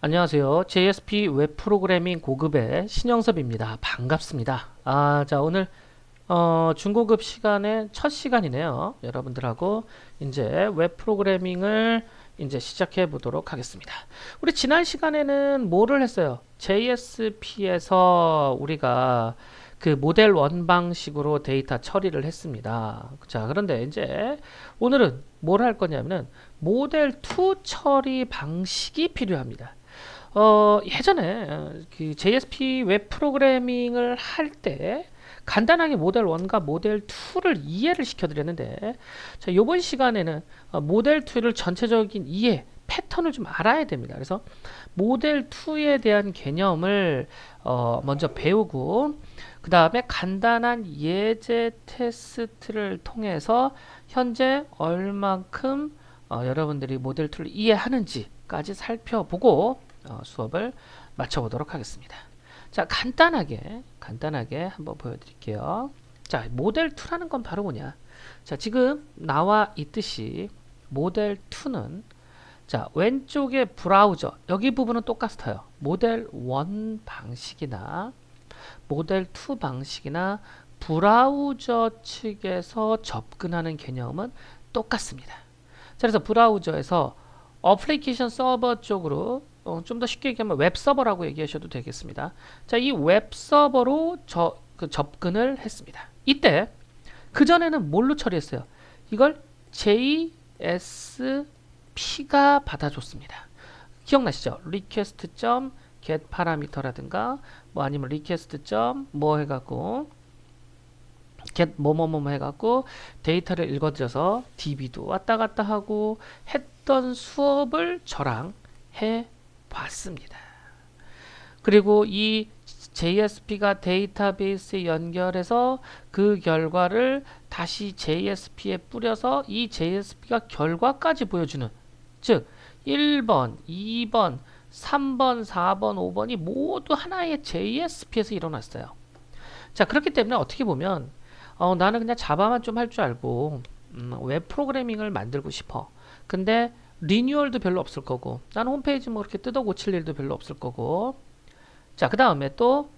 안녕하세요. JSP 웹 프로그래밍 고급의 신영섭입니다. 반갑습니다. 자, 오늘 중고급 시간의 첫 시간이네요. 여러분들하고 이제 웹 프로그래밍을 이제 시작해 보도록 하겠습니다. 우리 지난 시간에는 뭐를 했어요? JSP에서 우리가 그 모델 1 방식으로 데이터 처리를 했습니다. 자, 그런데 이제 오늘은 뭘 할 거냐면은 모델 2 처리 방식이 필요합니다. 예전에 그 JSP 웹 프로그래밍을 할 때 간단하게 모델 1과 모델 2를 이해를 시켜드렸는데, 자, 이번 시간에는 모델 2를 전체적인 이해, 패턴을 좀 알아야 됩니다. 그래서 모델 2에 대한 개념을 먼저 배우고, 그 다음에 간단한 예제 테스트를 통해서 현재 얼만큼 여러분들이 모델 2를 이해하는지까지 살펴보고 수업을 마쳐보도록 하겠습니다. 자, 간단하게 한번 보여드릴게요. 자, 모델 2라는 건 바로 뭐냐? 자, 지금 나와 있듯이 모델 2는 자, 왼쪽에 브라우저 여기 부분은 똑같아요. 모델 1 방식이나 모델 2 방식이나 브라우저 측에서 접근하는 개념은 똑같습니다. 자, 그래서 브라우저에서 어플리케이션 서버 쪽으로 좀 더 쉽게 얘기하면 웹 서버라고 얘기하셔도 되겠습니다. 자, 이 웹 서버로 접근을 했습니다. 이때 그 전에는 뭘로 처리했어요? 이걸 JSP가 받아줬습니다. 기억나시죠? request.get 파라미터라든가 뭐 아니면 request. 뭐 해갖고 get 뭐뭐뭐 해갖고 데이터를 읽어들여서 DB도 왔다 갔다 하고 했던 수업을 저랑 해봤습니다. 그리고 이 JSP가 데이터베이스에 연결해서 그 결과를 다시 JSP에 뿌려서 이 JSP가 결과까지 보여주는, 즉 1번, 2번, 3번, 4번, 5번이 모두 하나의 JSP에서 일어났어요. 자, 그렇기 때문에 어떻게 보면 나는 그냥 자바만 좀 할 줄 알고 웹 프로그래밍을 만들고 싶어. 근데 리뉴얼도 별로 없을 거고, 나는 홈페이지 뭐 이렇게 뜯어 고칠 일도 별로 없을 거고. 자, 그 다음에 또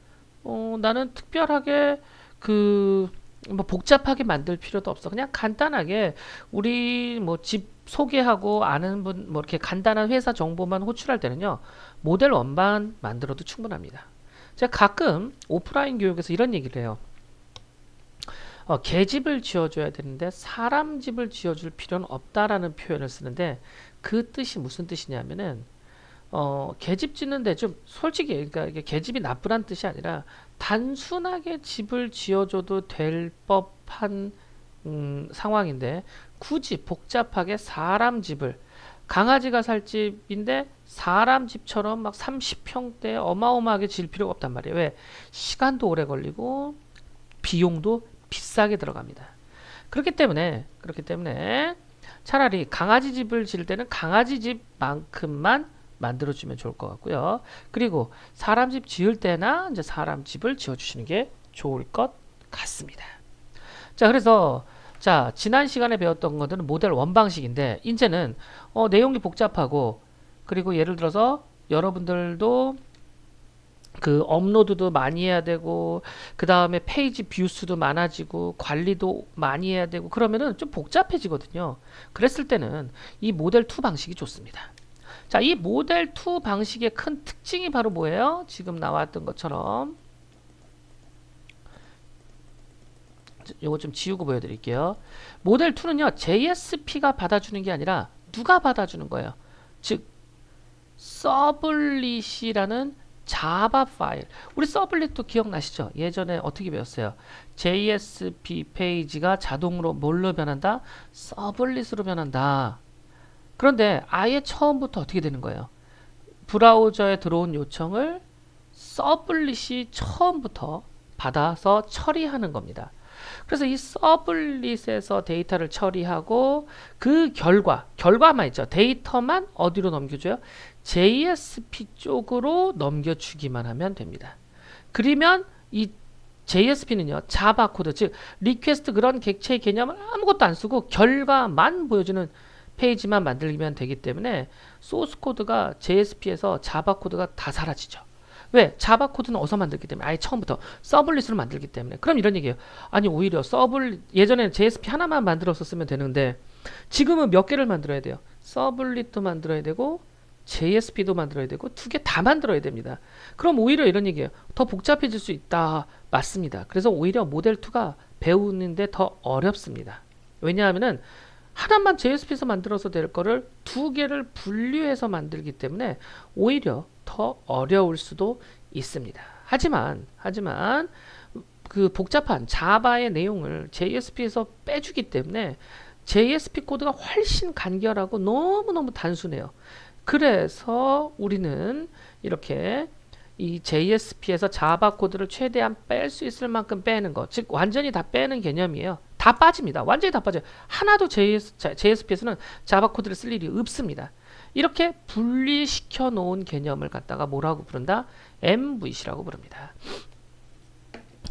나는 특별하게 뭐 복잡하게 만들 필요도 없어. 그냥 간단하게 우리 뭐 집 소개하고 아는 분 뭐 이렇게 간단한 회사 정보만 호출할 때는요, 모델 원반 만들어도 충분합니다. 제가 가끔 오프라인 교육에서 이런 얘기를 해요. 개집을 지어줘야 되는데 사람 집을 지어줄 필요는 없다라는 표현을 쓰는데, 그 뜻이 무슨 뜻이냐면은 개집 짓는데 좀 솔직히, 그러니까 이게 개집이 나쁘란 뜻이 아니라 단순하게 집을 지어줘도 될 법한 상황인데, 굳이 복잡하게 사람 집을, 강아지가 살 집인데 사람 집처럼 막 30평대 어마어마하게 지을 필요가 없단 말이에요. 왜? 시간도 오래 걸리고 비용도 비싸게 들어갑니다. 그렇기 때문에 차라리 강아지 집을 지을 때는 강아지 집만큼만 만들어주면 좋을 것 같고요. 그리고 사람 집 지을 때나 이제 사람 집을 지어주시는 게 좋을 것 같습니다. 자, 그래서 자, 지난 시간에 배웠던 것들은 모델 원 방식인데, 이제는 내용이 복잡하고, 그리고 예를 들어서 여러분들도 그 업로드도 많이 해야 되고, 그 다음에 페이지 뷰 수도 많아지고 관리도 많이 해야 되고 그러면은 좀 복잡해지거든요. 그랬을 때는 이 모델 2 방식이 좋습니다. 자, 이 모델 2 방식의 큰 특징이 바로 뭐예요? 지금 나왔던 것처럼 요거 좀 지우고 보여드릴게요. 모델 2는요, JSP가 받아주는 게 아니라 누가 받아주는 거예요? 즉 서블릿이라는 자바 파일. 우리 서블릿도 기억나시죠? 예전에 어떻게 배웠어요? JSP 페이지가 자동으로 뭘로 변한다? 서블릿으로 변한다. 그런데 아예 처음부터 어떻게 되는 거예요? 브라우저에 들어온 요청을 서블릿이 처음부터 받아서 처리하는 겁니다. 그래서 이 서블릿에서 데이터를 처리하고 그 결과만 있죠. 데이터만 어디로 넘겨줘요? JSP 쪽으로 넘겨주기만 하면 됩니다. 그러면 이 JSP는요, 자바 코드, 즉 리퀘스트 그런 객체의 개념을 아무것도 안 쓰고 결과만 보여주는 페이지만 만들면 되기 때문에 소스 코드가 JSP에서 자바 코드가 다 사라지죠. 왜? 자바 코드는 어디서 만들기 때문에 아예 처음부터 서블릿으로 만들기 때문에. 그럼 이런 얘기예요. 아니 오히려 예전에는 JSP 하나만 만들었었으면 되는데 지금은 몇 개를 만들어야 돼요. 서블릿도 만들어야 되고 JSP도 만들어야 되고 두 개 다 만들어야 됩니다. 그럼 오히려 이런 얘기예요. 더 복잡해질 수 있다. 맞습니다. 그래서 오히려 모델 2가 배우는데 더 어렵습니다. 왜냐하면은 하나만 JSP에서 만들어서 될 거를 두 개를 분류해서 만들기 때문에 오히려 더 어려울 수도 있습니다. 하지만 그 복잡한 자바의 내용을 JSP에서 빼주기 때문에 JSP 코드가 훨씬 간결하고 너무너무 단순해요. 그래서 우리는 이렇게 이 JSP에서 자바 코드를 최대한 뺄 수 있을 만큼 빼는 것, 즉 완전히 다 빼는 개념이에요. 다 빠집니다. 완전히 다 빠져요. 하나도 JSP에서는 자바 코드를 쓸 일이 없습니다. 이렇게 분리시켜 놓은 개념을 갖다가 뭐라고 부른다? MVC라고 부릅니다.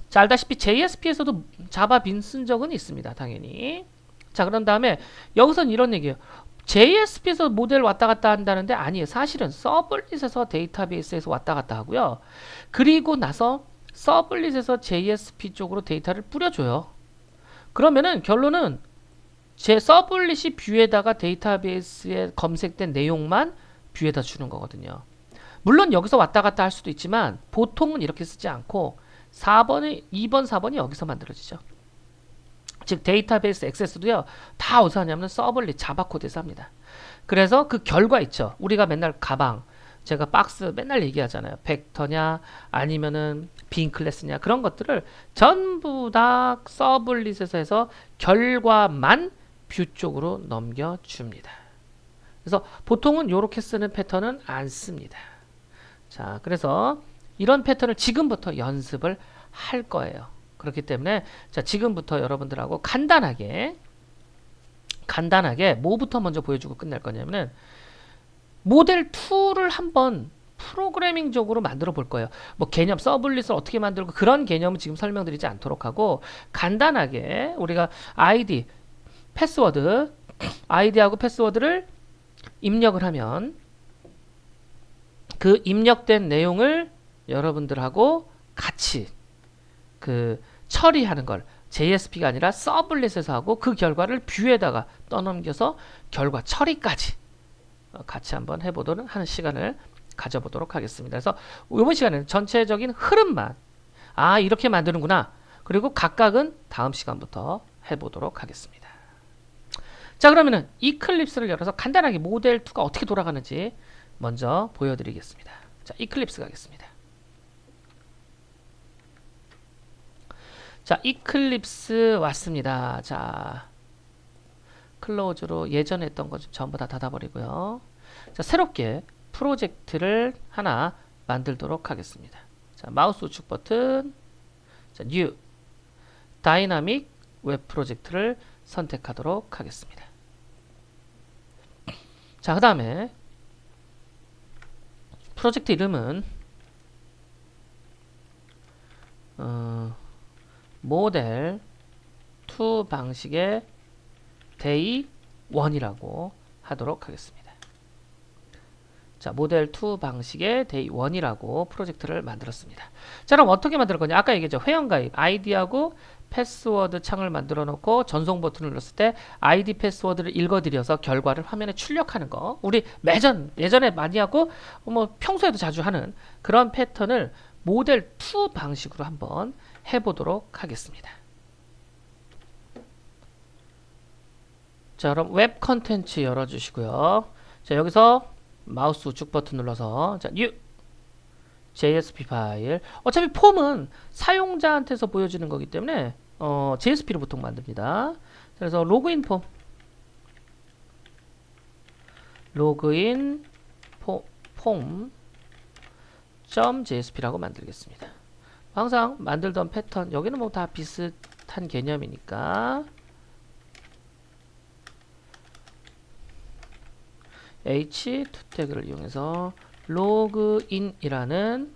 자, 알다시피 JSP에서도 자바 빈 쓴 적은 있습니다. 당연히. 자, 그런 다음에 여기서는 이런 얘기예요. JSP에서 모델 왔다 갔다 한다는데 아니에요. 사실은 서블릿에서 데이터베이스에서 왔다 갔다 하고요. 그리고 나서 서블릿에서 JSP 쪽으로 데이터를 뿌려줘요. 그러면은 결론은 제 서블릿이 뷰에다가 데이터베이스에 검색된 내용만 뷰에다 주는 거거든요. 물론 여기서 왔다 갔다 할 수도 있지만 보통은 이렇게 쓰지 않고 2번, 4번이 여기서 만들어지죠. 즉 데이터베이스 액세스도요. 다 어디서 하냐면 서블릿 자바 코드에서 합니다. 그래서 그 결과 있죠. 우리가 맨날 가방, 제가 박스 맨날 얘기하잖아요. 벡터냐 아니면은 빈 클래스냐 그런 것들을 전부 다 서블릿에서 해서 결과만 뷰 쪽으로 넘겨줍니다. 그래서 보통은 이렇게 쓰는 패턴은 안 씁니다. 자, 그래서 이런 패턴을 지금부터 연습을 할 거예요. 그렇기 때문에 자, 지금부터 여러분들하고 간단하게 뭐부터 먼저 보여주고 끝낼 거냐면은 모델 2를 한번 프로그래밍적으로 만들어 볼 거예요. 뭐 개념 서블릿을 어떻게 만들고 그런 개념은 지금 설명드리지 않도록 하고 간단하게 우리가 아이디하고 패스워드를 입력을 하면 그 입력된 내용을 여러분들하고 같이 그 처리하는 걸 JSP가 아니라 서블릿에서 하고 그 결과를 뷰에다가 떠넘겨서 결과 처리까지 같이 한번 해보도록 하는 시간을 가져보도록 하겠습니다. 그래서 이번 시간에는 전체적인 흐름만 이렇게 만드는구나. 그리고 각각은 다음 시간부터 해보도록 하겠습니다. 자, 그러면은 이클립스를 열어서 간단하게 모델 2가 어떻게 돌아가는지 먼저 보여드리겠습니다. 자, 이클립스 가겠습니다. 자, 이클립스 왔습니다. 자, 클로즈로 예전에 했던 거 전부 다 닫아버리고요. 자, 새롭게 프로젝트를 하나 만들도록 하겠습니다. 자, 마우스 우측 버튼, 자, 뉴, 다이나믹 웹 프로젝트를 선택하도록 하겠습니다. 자, 그 다음에 프로젝트 이름은 모델 2 방식의 데이 1이라고 하도록 하겠습니다. 자, 모델 2 방식의 데이 1이라고 프로젝트를 만들었습니다. 자, 그럼 어떻게 만들 거냐? 아까 얘기했죠. 회원가입, 아이디하고 패스워드 창을 만들어 놓고 전송 버튼을 눌렀을 때 아이디 패스워드를 읽어드려서 결과를 화면에 출력하는 거. 우리 예전에 많이 하고 뭐 평소에도 자주 하는 그런 패턴을 모델 2 방식으로 한번 해보도록 하겠습니다. 자, 그럼 웹 컨텐츠 열어주시고요. 자, 여기서 마우스 우측 버튼 눌러서 자, 뉴 JSP 파일. 어차피 폼은 사용자한테서 보여지는 거기 때문에 JSP로 보통 만듭니다. 그래서 로그인 폼 .jsp라고 만들겠습니다. 항상 만들던 패턴 여기는 뭐 다 비슷한 개념이니까 h2 태그를 이용해서 로그인이라는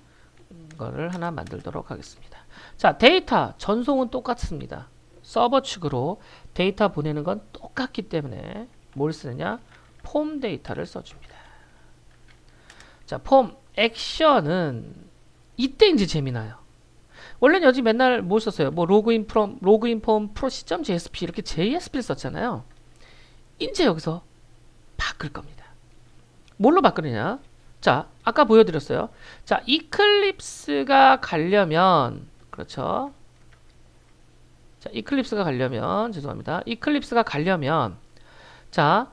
거를 하나 만들도록 하겠습니다. 자, 데이터 전송은 똑같습니다. 서버 측으로 데이터 보내는 건 똑같기 때문에 뭘 쓰느냐? 폼 데이터를 써줍니다. 자, 폼 액션은 이때 이제 재미나요. 원래는 여기 맨날 뭘 썼어요? 뭐 로그인 폼 프로시.jsp 이렇게 JSP를 썼잖아요. 이제 여기서 바꿀 겁니다. 뭘로 바꾸느냐? 자, 아까 보여드렸어요. 자, 이클립스가 가려면 그렇죠? 자, 이클립스가 가려면 죄송합니다. 이클립스가 가려면 자,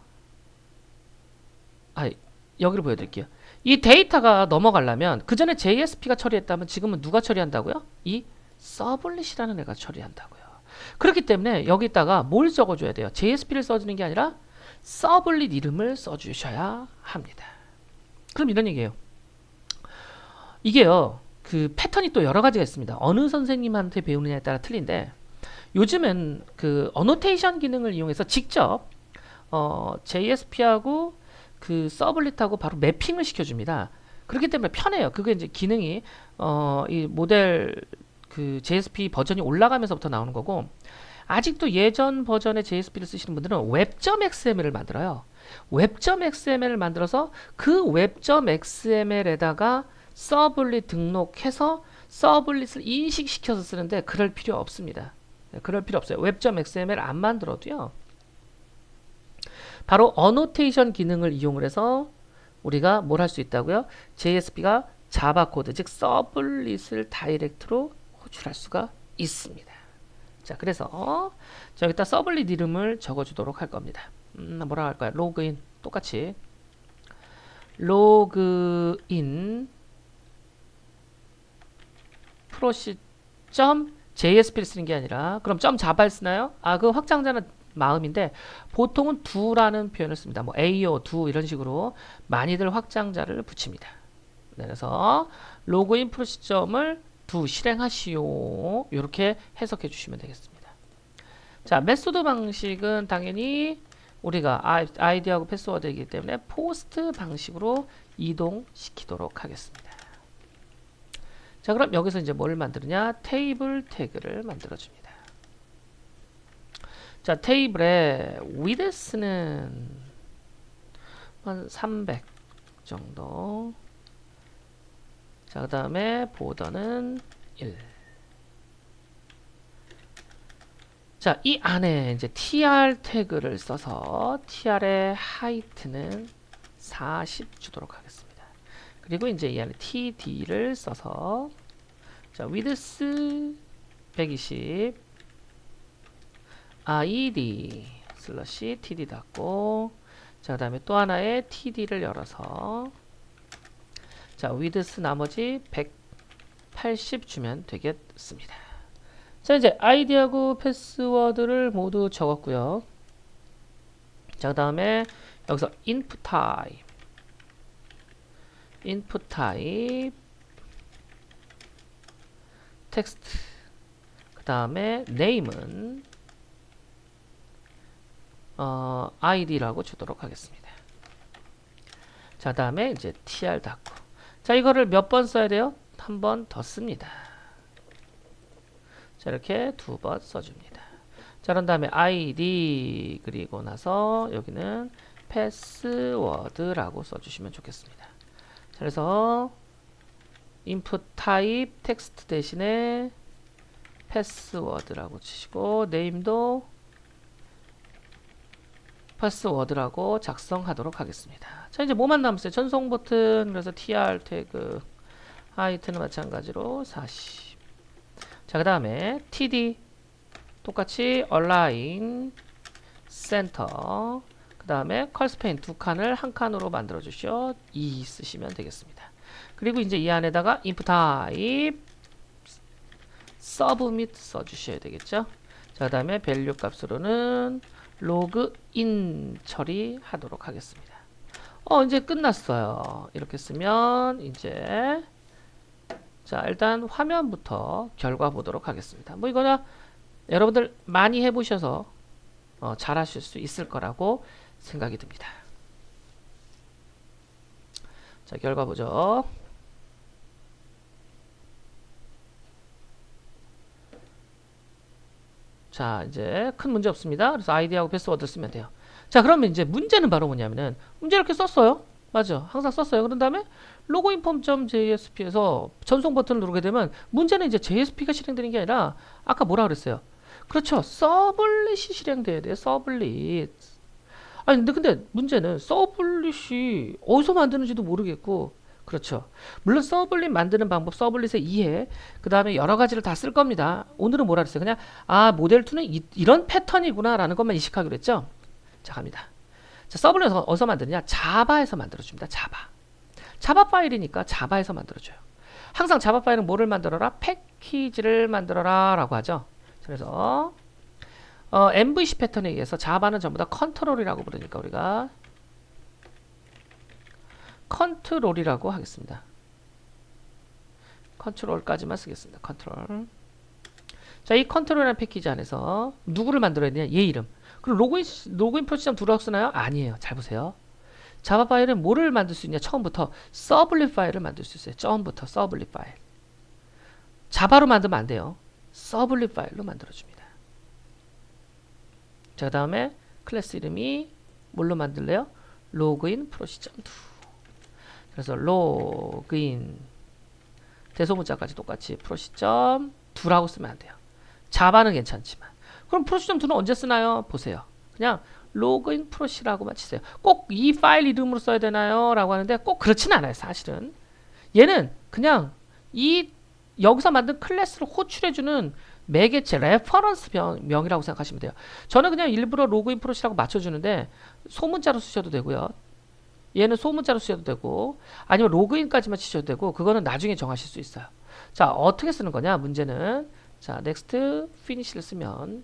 여기로 보여드릴게요. 이 데이터가 넘어가려면 그 전에 JSP가 처리했다면 지금은 누가 처리한다고요? 이 서블릿이라는 애가 처리한다고요. 그렇기 때문에 여기다가 뭘 적어줘야 돼요? JSP를 써주는 게 아니라 서블릿 이름을 써주셔야 합니다. 그럼 이런 얘기예요. 이게요, 그 패턴이 또 여러 가지가 있습니다. 어느 선생님한테 배우느냐에 따라 틀린데 요즘은 그 어노테이션 기능을 이용해서 직접 JSP하고 그 서블릿하고 바로 매핑을 시켜줍니다. 그렇기 때문에 편해요. 그게 이제 기능이 이 모델 그 JSP 버전이 올라가면서부터 나오는 거고 아직도 예전 버전의 JSP를 쓰시는 분들은 web.xml을 만들어요. web.xml을 만들어서 그 web.xml에다가 서블릿 등록해서 서블릿을 인식시켜서 쓰는데 그럴 필요 없습니다. 그럴 필요 없어요. web.xml 안 만들어도요. 바로 어노테이션 기능을 이용을 해서 우리가 뭘 할 수 있다고요? JSP가 자바 코드, 즉 서블릿을 다이렉트로 호출할 수가 있습니다. 자, 그래서 여기다 서블릿 이름을 적어주도록 할 겁니다. 뭐라고 할까요? 로그인 똑같이 로그인 프로시.jsp를 쓰는 게 아니라 그럼 .java를 쓰나요? 그 확장자는 마음인데 보통은 do라는 표현을 씁니다. 뭐 a오, do 이런 식으로 많이들 확장자를 붙입니다. 그래서 로그인 프로시점을 do 실행하시오 이렇게 해석해 주시면 되겠습니다. 자, 메소드 방식은 당연히 우리가 아이디하고 패스워드이기 때문에 포스트 방식으로 이동시키도록 하겠습니다. 자, 그럼 여기서 이제 뭘 만드느냐? 테이블 태그를 만들어줍니다. 자, 테이블의 width는 한 300 정도. 자, 그 다음에 border는 1. 자, 이 안에 이제 tr 태그를 써서 tr의 height는 40 주도록 하겠습니다. 그리고 이제 이 안에 td를 써서 자, width 120 id 슬러시 td 닫고 자, 그 다음에 또 하나의 td를 열어서 자, width 나머지 180 주면 되겠습니다. 자, 이제 아이디하고 패스워드를 모두 적었고요. 자, 그 다음에 여기서 input type text 그 다음에 name은 id라고 주도록 하겠습니다. 자, 다음에 이제 tr 닫고 자, 이거를 몇 번 써야 돼요? 한 번 더 씁니다. 자, 이렇게 2번 써줍니다. 자, 그런 다음에 id 그리고 나서 여기는 패스워드라고 써주시면 좋겠습니다. 자, 그래서 input type text 대신에 패스워드라고 치시고 name도 패스워드라고 작성하도록 하겠습니다. 자, 이제 뭐만 남았어요? 전송 버튼, 그래서 tr 태그, 하이트는 마찬가지로 40. 자, 그 다음에 td 똑같이 align center 그 다음에 컬스페인 두 칸을 한 칸으로 만들어 주시오. 2 쓰시면 되겠습니다. 그리고 이제 이 안에다가 input type submit 써주셔야 되겠죠. 자, 그 다음에 value 값으로는 로그인 처리하도록 하겠습니다. 이제 끝났어요. 이렇게 쓰면 이제 자, 일단 화면부터 결과 보도록 하겠습니다. 뭐 이거는 여러분들 많이 해보셔서 잘 하실 수 있을 거라고 생각이 듭니다. 자, 결과 보죠. 자, 이제 큰 문제 없습니다. 그래서 아이디하고 패스워드 쓰면 돼요. 자, 그러면 이제 문제는 바로 뭐냐면은 문제 이렇게 썼어요. 맞아. 항상 썼어요. 그런 다음에 로그인 폼.jsp에서 전송 버튼을 누르게 되면 문제는 이제 JSP가 실행되는 게 아니라 아까 뭐라 그랬어요? 그렇죠. 서블릿이 실행돼야 돼요. 서블릿. 아니 근데 문제는 서블릿이 어디서 만드는지도 모르겠고 그렇죠. 물론 서블릿 만드는 방법, 서블릿의 이해, 그 다음에 여러 가지를 다 쓸 겁니다. 오늘은 뭐라 그랬어요? 그냥 아 모델 2는 이런 패턴이구나 라는 것만 인식하기로 했죠. 자 갑니다. 자, 서블릿 어디서 만드느냐? 자바에서 만들어줍니다. 자바 파일이니까 자바에서 만들어줘요. 항상 자바 파일은 뭐를 만들어라? 패키지를 만들어라 라고 하죠. 그래서 MVC 패턴에 의해서 자바는 전부 다 컨트롤이라고 부르니까 우리가 컨트롤이라고 하겠습니다. 컨트롤까지만 쓰겠습니다. 컨트롤. 자, 이 컨트롤이라는 패키지 안에서 누구를 만들어야 되냐? 얘 이름. 그럼 로그인 프로시점 두라고 쓰나요? 아니에요. 잘 보세요. 자바 파일은 뭐를 만들 수 있냐? 처음부터 서블릿 파일을 만들 수 있어요. 처음부터 서블릿 파일. 자바로 만들면 안 돼요. 서블릿 파일로 만들어줍니다. 자, 그 다음에 클래스 이름이 뭘로 만들래요? 로그인 프로시점2. 그래서 로그인 대소문자까지 똑같이 프로시점2라고 쓰면 안 돼요. 자바는 괜찮지만. 그럼 프로시점2는 언제 쓰나요? 보세요. 그냥 로그인 프로시라고만 치세요. 꼭 이 파일 이름으로 써야 되나요? 라고 하는데 꼭 그렇진 않아요. 사실은. 얘는 그냥 여기서 만든 클래스를 호출해주는 매개체, 레퍼런스 명이라고 생각하시면 돼요. 저는 그냥 일부러 로그인 프로시라고 맞춰주는데 소문자로 쓰셔도 되고요. 얘는 소문자로 쓰셔도 되고 아니면 로그인까지만 치셔도 되고 그거는 나중에 정하실 수 있어요. 자, 어떻게 쓰는 거냐? 문제는 자, next, finish를 쓰면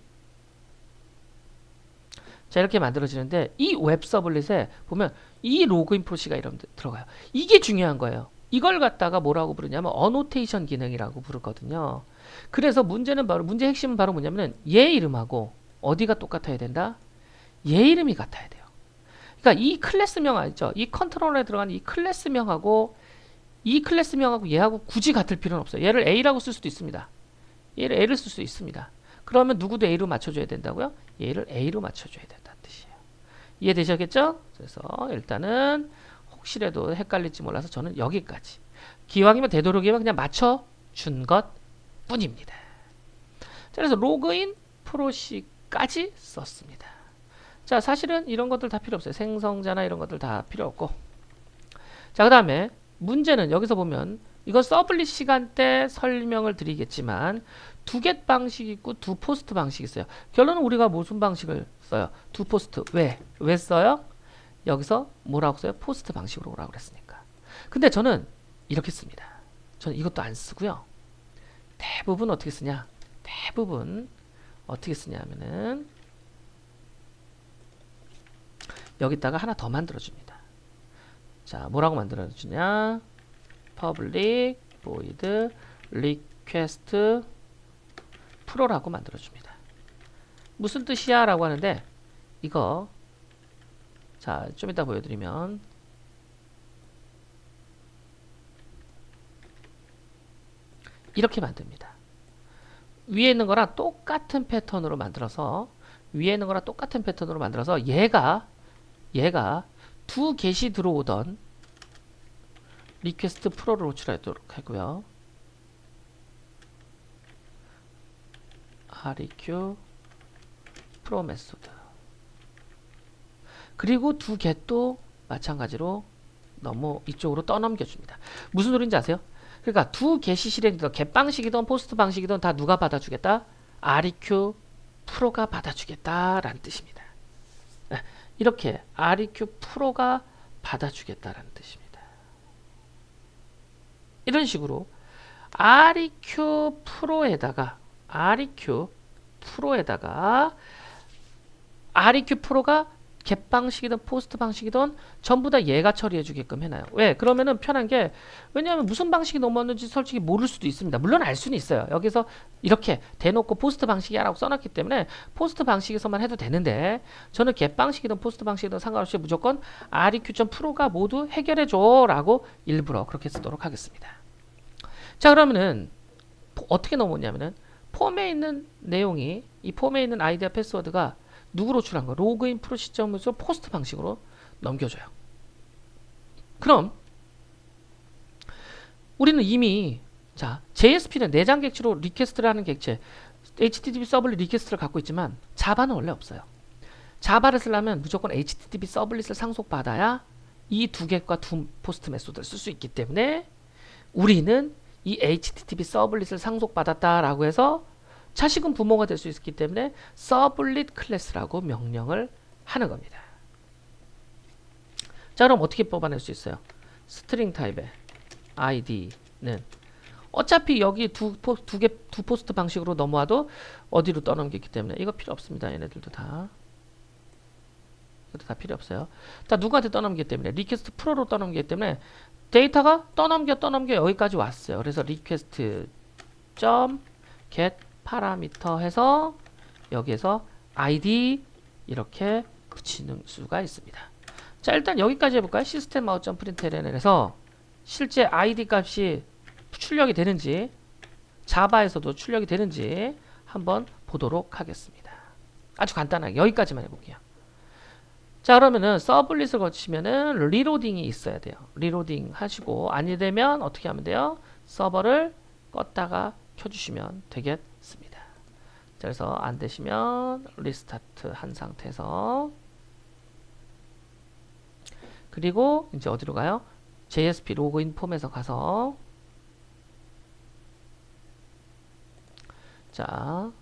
자, 이렇게 만들어지는데 이 웹 서블릿에 보면 이 로그인 프로시가 이런 데 들어가요. 이게 중요한 거예요. 이걸 갖다가 뭐라고 부르냐면 어노테이션 기능이라고 부르거든요. 그래서 문제는 바로 문제 핵심은 바로 뭐냐면은 얘 이름하고 어디가 똑같아야 된다? 얘 이름이 같아야 돼요. 그러니까 이 클래스명 있죠. 이 컨트롤러에 들어가는 이 클래스명하고 얘하고 굳이 같을 필요는 없어요. 얘를 A라고 쓸 수도 있습니다. 얘를 A를 쓸 수 있습니다. 그러면 누구도 A로 맞춰줘야 된다고요? 얘를 A로 맞춰줘야 된다는 뜻이에요. 이해되셨겠죠? 그래서 일단은 혹시라도 헷갈릴지 몰라서 저는 여기까지. 기왕이면 되도록이면 그냥 맞춰준 것 뿐입니다. 그래서 로그인 프로시까지 썼습니다. 자, 사실은 이런 것들 다 필요 없어요. 생성자나 이런 것들 다 필요 없고. 자, 그 다음에 문제는 여기서 보면 이건 서블릿 시간대 설명을 드리겠지만 두 겟 방식이 있고 두 포스트 방식이 있어요. 결론은 우리가 무슨 방식을 써요? 두 포스트. 왜 써요? 여기서 뭐라고 써요? 포스트 방식으로 오라고 그랬으니까. 근데 저는 이렇게 씁니다. 저는 이것도 안 쓰고요. 대부분 어떻게 쓰냐? 대부분 어떻게 쓰냐면은 여기다가 하나 더 만들어줍니다. 자, 뭐라고 만들어주냐? public void request pro라고 만들어줍니다. 무슨 뜻이야? 라고 하는데 이거 자, 좀 이따 보여드리면 이렇게 만듭니다. 위에 있는 거랑 똑같은 패턴으로 만들어서 얘가 두 겟이 들어오던 리퀘스트 프로를 호출하도록 하고요. req pro 메소드 그리고 두 겟도 마찬가지로 이쪽으로 떠넘겨줍니다. 무슨 소리인지 아세요? 그러니까 두 겟이 실행되던 겟 방식이든 포스트 방식이든 다 누가 받아주겠다? req 프로가 받아주겠다라는 뜻입니다. 이렇게 req 프로가 받아주겠다라는 뜻입니다. 이런 식으로 req 프로에다가 req 프로가 겟 방식이든 포스트 방식이든 전부 다 얘가 처리해 주게끔 해놔요. 왜? 그러면은 편한 게 왜냐하면 무슨 방식이 넘었는지 솔직히 모를 수도 있습니다. 물론 알 수는 있어요. 여기서 이렇게 대놓고 포스트 방식이야 라고 써놨기 때문에 포스트 방식에서만 해도 되는데 저는 겟 방식이든 포스트 방식이든 상관없이 무조건 req.pro가 모두 해결해 줘 라고 일부러 그렇게 쓰도록 하겠습니다. 자, 그러면은 어떻게 넘었냐면은 폼에 있는 내용이 이 폼에 있는 아이디와 패스워드가 누구로 호출한 거? 로그인 프로 시점에서 포스트 방식으로 넘겨줘요. 그럼 우리는 이미 자 JSP는 내장 객체로 리퀘스트를 하는 객체, HTTP 서블릿 리퀘스트를 갖고 있지만 자바는 원래 없어요. 자바를 쓰려면 무조건 HTTP 서블릿을 상속받아야 이 두 겟과 두 포스트 메소드를 쓸 수 있기 때문에 우리는 이 HTTP 서블릿을 상속받았다라고 해서 자식은 부모가 될 수 있기 때문에 서블릿 클래스라고 명령을 하는 겁니다. 자, 그럼 어떻게 뽑아낼 수 있어요? 스트링 타입의 id는 어차피 여기 두 포스트 방식으로 넘어와도 어디로 떠넘기기 때문에 이거 필요 없습니다. 얘네들도 다. 이것도 다 필요 없어요. 다 누구한테 떠넘기기 때문에 리퀘스트 프로로 떠넘기기 때문에 데이터가 떠넘겨 여기까지 왔어요. 그래서 request get 파라미터 해서 여기에서 id 이렇게 붙이는 수가 있습니다. 자, 일단 여기까지 해볼까요? 시스템 out.println에서 실제 id 값이 출력이 되는지 자바에서도 출력이 되는지 한번 보도록 하겠습니다. 아주 간단하게 여기까지만 해볼게요. 자, 그러면은 서블릿을 거치면은 리로딩이 있어야 돼요. 리로딩 하시고 아니 되면 어떻게 하면 돼요? 서버를 껐다가 켜주시면 되겠습니다. 자, 그래서 안 되시면 리스타트 한 상태에서 그리고 이제 어디로 가요? JSP 로그인 폼에서 가서 자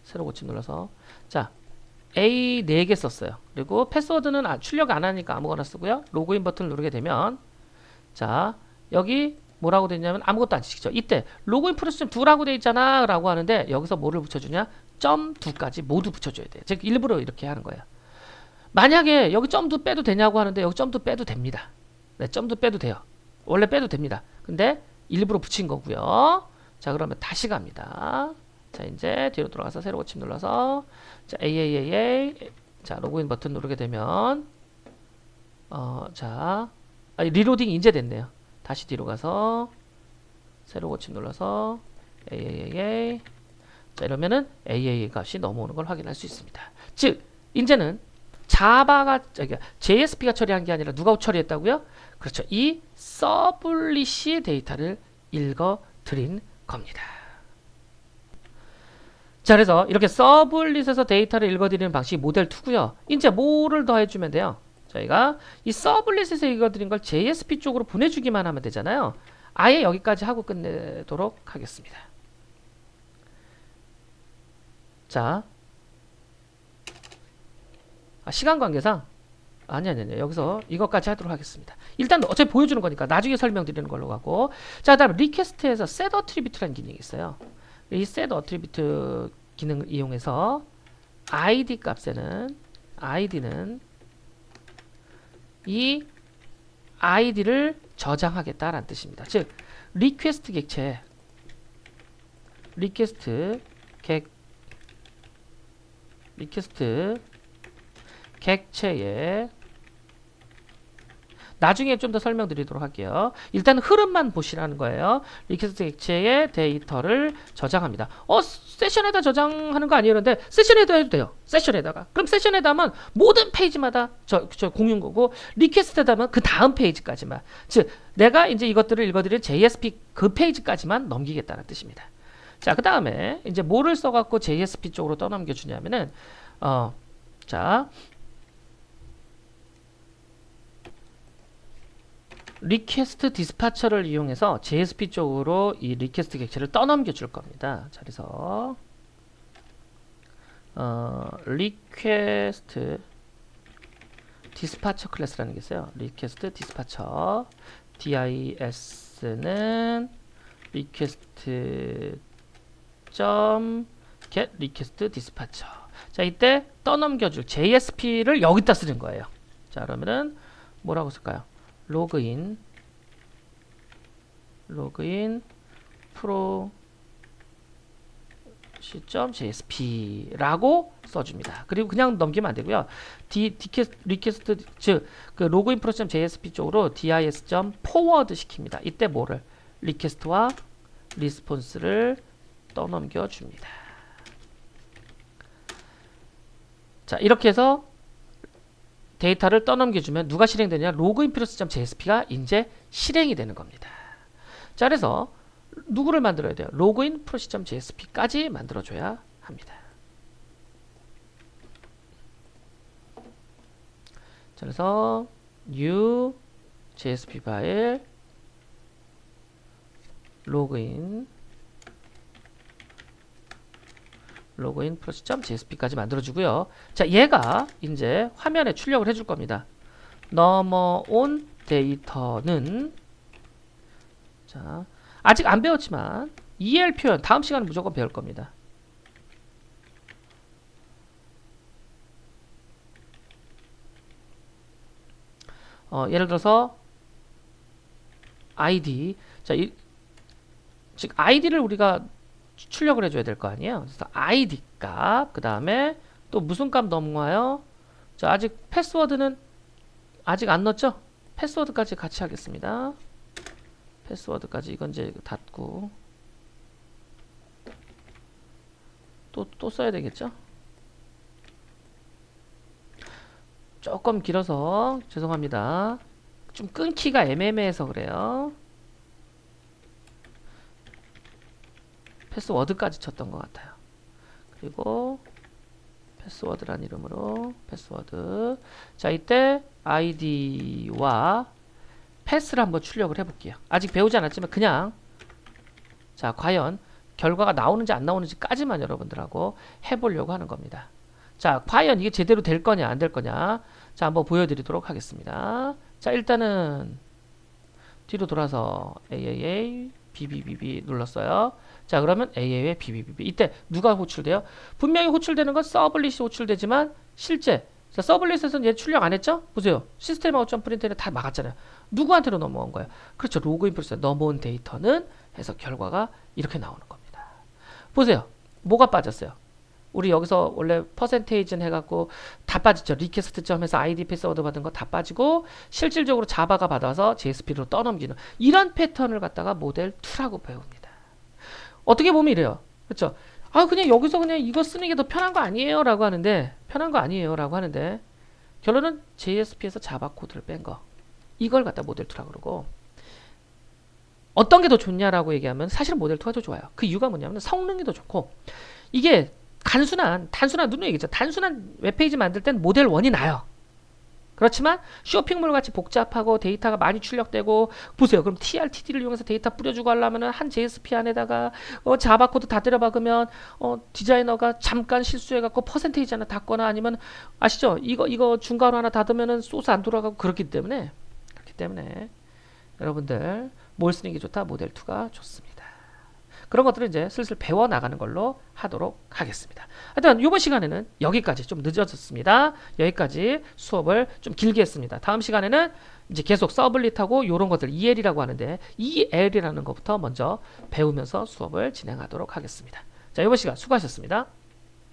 새로 고침 눌러서 자 A 4개 썼어요. 그리고 패스워드는 출력 안 하니까 아무거나 쓰고요. 로그인 버튼을 누르게 되면 자 여기 뭐라고 되어 있냐면 아무것도 안 치죠. 이때 로그인 프로세스 2라고 되어 있잖아 라고 하는데 여기서 뭐를 붙여주냐? .2까지 모두 붙여줘야 돼요. 제가 일부러 이렇게 하는 거예요. 만약에 여기 .2 빼도 되냐고 하는데 여기 .2 빼도 됩니다. 네, .2 빼도 돼요. 원래 빼도 됩니다. 근데 일부러 붙인 거고요. 자, 그러면 다시 갑니다. 자, 이제 뒤로 돌아가서 새로 고침 눌러서 자, AAAA 자, 로그인 버튼 누르게 되면 자, 리로딩이 이제 됐네요. 다시 뒤로 가서 새로 고침 눌러서 AAAA 자, 이러면은 AAA 값이 넘어오는 걸 확인할 수 있습니다. 즉, 이제는 자바가 JSP가 처리한 게 아니라 누가 처리했다고요? 그렇죠. 이 서블릿이 데이터를 읽어 드린 겁니다. 자, 그래서 이렇게 서블릿에서 데이터를 읽어드리는 방식이 모델 2고요. 이제 뭐를 더 해주면 돼요? 저희가 이 서블릿에서 읽어드린 걸 JSP 쪽으로 보내주기만 하면 되잖아요. 아예 여기까지 하고 끝내도록 하겠습니다. 자, 시간 관계상 아니 여기서 이것까지 하도록 하겠습니다. 일단 어차피 보여주는 거니까 나중에 설명드리는 걸로 하고 자, 다음 리퀘스트에서 set attribute라는 기능이 있어요. 이 set attribute 기능을 이용해서 id 값에는 id는 이 id를 저장하겠다라는 뜻입니다. 즉 리퀘스트 객체 리퀘스트 객체에 나중에 좀 더 설명드리도록 할게요. 일단 흐름만 보시라는 거예요. 리퀘스트 객체에 데이터를 저장합니다. 세션에다 저장하는 거 아니에요? 그런데 세션에다 해도 돼요. 세션에다가. 그럼 세션에다 하면 모든 페이지마다 저 공유인 거고 리퀘스트에다 하면 그 다음 페이지까지만. 즉 내가 이제 이것들을 읽어드릴 JSP 그 페이지까지만 넘기겠다는 뜻입니다. 자, 그 다음에 이제 뭐를 써갖고 JSP 쪽으로 떠넘겨 주냐면은 자 리퀘스트 디스파처를 이용해서 JSP 쪽으로 이 리퀘스트 객체를 떠넘겨 줄 겁니다. 자, 그래서 리퀘스트 디스파처 클래스라는 게 있어요. 리퀘스트 디스파처 dis는 리퀘스트 get 리퀘스트 디스파처 자, 이때 떠넘겨줄 JSP를 여기다 쓰는 거예요. 자, 그러면은 뭐라고 쓸까요? 로그인 프로 .jsp 라고 써줍니다. 그리고 그냥 넘기면 안 되고요. 리퀘스트 즉 그 로그인 프로 .jsp 쪽으로 dis.forward 시킵니다. 이때 뭐를 리퀘스트와 리스폰스를 떠넘겨 줍니다. 자, 이렇게 해서 데이터를 떠넘겨주면 누가 실행되냐? 로그인 프로세스.jsp가 이제 실행이 되는 겁니다. 자, 그래서 누구를 만들어야 돼요? 로그인 프로세스.jsp까지 만들어줘야 합니다. 자, 그래서 new JSP 파일 로그인 프로세스.jsp까지 만들어주고요. 자, 얘가 이제 화면에 출력을 해줄 겁니다. 넘어온 데이터는 자, 아직 안 배웠지만 EL 표현 다음 시간에 무조건 배울 겁니다. 예를 들어서 ID 자, 즉 ID를 우리가 출력을 해줘야 될 거 아니에요. 그래서 ID 값, 그 다음에 또 무슨 값 넘어와요? 자, 아직 패스워드는 아직 안 넣었죠? 패스워드까지 같이 하겠습니다. 패스워드까지 이건 이제 닫고 또 써야 되겠죠? 조금 길어서 죄송합니다. 좀 끊기가 애매해서 그래요. 패스워드까지 쳤던 것 같아요. 그리고 패스워드란 이름으로 패스워드. 자, 이때 id와 패스를 한번 출력을 해볼게요. 아직 배우지 않았지만 그냥 자, 과연 결과가 나오는지 안 나오는지까지만 여러분들하고 해보려고 하는 겁니다. 자, 과연 이게 제대로 될 거냐 안 될 거냐, 자, 한번 보여드리도록 하겠습니다. 자, 일단은 뒤로 돌아서 AAA BBBB 눌렀어요. 자, 그러면 AAA BBBB 이때 누가 호출돼요? 분명히 호출되는 건 서블릿이 호출되지만 실제 자, 서블릿에서는 얘 출력 안 했죠? 보세요. 시스템 아웃.프린트는 프린트는 다 막았잖아요. 누구한테로 넘어온 거예요? 그렇죠. 로그인 프로세스 넘어온 데이터는 해서 결과가 이렇게 나오는 겁니다. 보세요. 뭐가 빠졌어요? 우리 여기서 원래 퍼센테이지는 해갖고 다 빠졌죠. 리퀘스트점에서 아이디 패스워드 받은 거 다 빠지고 실질적으로 자바가 받아서 JSP로 떠넘기는 이런 패턴을 갖다가 모델 2라고 배웁니다. 어떻게 보면 이래요. 그렇죠? 아, 그냥 여기서 그냥 이거 쓰는 게 더 편한 거 아니에요? 라고 하는데 편한 거 아니에요? 라고 하는데 결론은 JSP에서 자바 코드를 뺀 거 이걸 갖다 모델 2라고 그러고 어떤 게 더 좋냐라고 얘기하면 사실은 모델 2가 더 좋아요. 그 이유가 뭐냐면 성능이 더 좋고 이게 단순한 누누이 얘기죠. 단순한 웹페이지 만들 땐 모델 1이 나요. 그렇지만 쇼핑몰 같이 복잡하고 데이터가 많이 출력되고 보세요. 그럼 TRTD를 이용해서 데이터 뿌려주고 하려면 한 JSP 안에다가 자바 코드 다 때려박으면 디자이너가 잠깐 실수해갖고 퍼센테이지 하나 닫거나 아니면 아시죠? 이거 중괄호 하나 닫으면은 소스 안 돌아가고 그렇기 때문에 여러분들 뭘 쓰는 게 좋다? 모델 2가 좋습니다. 그런 것들을 이제 슬슬 배워 나가는 걸로 하도록 하겠습니다. 하여튼 이번 시간에는 여기까지 좀 늦어졌습니다. 여기까지 수업을 좀 길게 했습니다. 다음 시간에는 이제 계속 서블릿하고 이런 것들 EL이라고 하는데 EL이라는 것부터 먼저 배우면서 수업을 진행하도록 하겠습니다. 자, 이번 시간 수고하셨습니다.